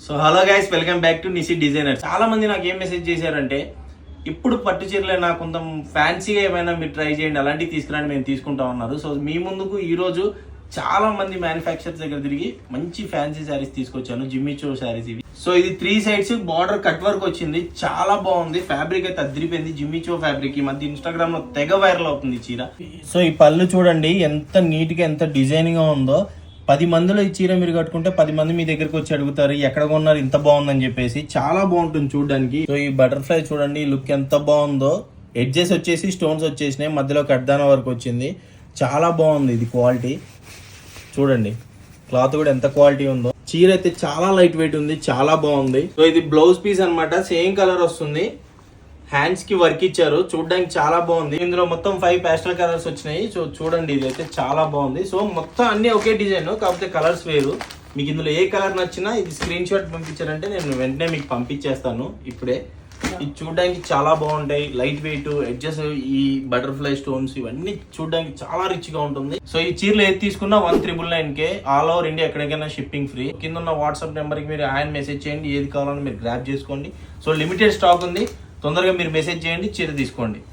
So hello guys, welcome back to నిసి designer. చాలా మంది నాకు ఏం మెసేజ్ చేశారంటే, ఇప్పుడు పట్టు చీరలే నాకు కొంత ఫ్యాన్సీగా ఏమైనా మీరు ట్రై చేయండి, అలాంటివి తీసుకురండి, మేము తీసుకుంటాం అన్నారు. సో మీ ముందుకు ఈ రోజు చాలా మంది మ్యానుఫ్యాక్చర్స్ దగ్గర తిరిగి మంచి ఫ్యాన్సీ శారీస్ తీసుకొచ్చాను. జిమ్మి చో శారీస్ ఇవి. సో ఇది 3 సైడ్స్ బార్డర్ కట్ వర్క్ వచ్చింది, చాలా బాగుంది. ఫ్యాబ్రిక్ అయితే అదిరిపోయింది. జిమ్మి చో ఫ్యాబ్రిక్ ఈ మధ్య ఇన్స్టాగ్రామ్ లో తెగ వైరల్ అవుతుంది చీర. సో ఈ పళ్ళు చూడండి ఎంత నీట్ గా, ఎంత డిజైనింగ్ గా ఉందో. 10 మందిలో ఈ చీర మీరు కట్టుకుంటే 10 మంది మీ దగ్గరకు వచ్చి అడుగుతారు ఎక్కడ కొన్నారు ఇంత బాగుందని చెప్పేసి. చాలా బాగుంటుంది చూడడానికి. సో ఈ బటర్ఫ్లై చూడండి, లుక్ ఎంత బాగుందో. ఎడ్జెస్ వచ్చేసి స్టోన్స్ వచ్చేసినాయి, మధ్యలో కడ్దాన వరకు వచ్చింది. చాలా బాగుంది ఇది క్వాలిటీ. చూడండి క్లాత్ కూడా ఎంత క్వాలిటీ ఉందో. చీర అయితే చాలా లైట్ వెయిట్ ఉంది, చాలా బాగుంది. సో ఇది బ్లౌజ్ పీస్ అన్నమాట, సేమ్ కలర్ వస్తుంది. హ్యాండ్స్ కి వర్క్ ఇచ్చారు, చూడడానికి చాలా బాగుంది. ఇందులో మొత్తం 5 పేస్టల్ కలర్స్ వచ్చినాయి. సో చూడండి ఇది అయితే చాలా బాగుంది. సో మొత్తం అన్ని ఒకే డిజైన్, కాకపోతే కలర్స్ వేరు. మీకు ఇందులో ఏ కలర్ నచ్చినా ఇది స్క్రీన్ షాట్ పంపించారంటే నేను వెంటనే మీకు పంపించేస్తాను ఇప్పుడే. ఇది చూడడానికి చాలా బాగుంటాయి, లైట్ వెయిట్, ఎడ్జెస్, ఈ బటర్ఫ్లై స్టోన్స్ ఇవన్నీ చూడడానికి చాలా రిచ్ గా ఉంటుంది. సో ఈ చీరలు ఏది తీసుకున్నా 1999 ఆల్ ఓవర్ ఇండియా ఎక్కడికైనా షిప్పింగ్ ఫ్రీ. కింద ఉన్న వాట్సాప్ నెంబర్ కి మీరు ఆయన మెసేజ్ చేయండి, ఏది కావాలని మీరు గ్రాప్ చేసుకోండి. సో లిమిటెడ్ స్టాక్ ఉంది, తొందరగా మీరు మెసేజ్ చేయండి, చీర తీసుకోండి.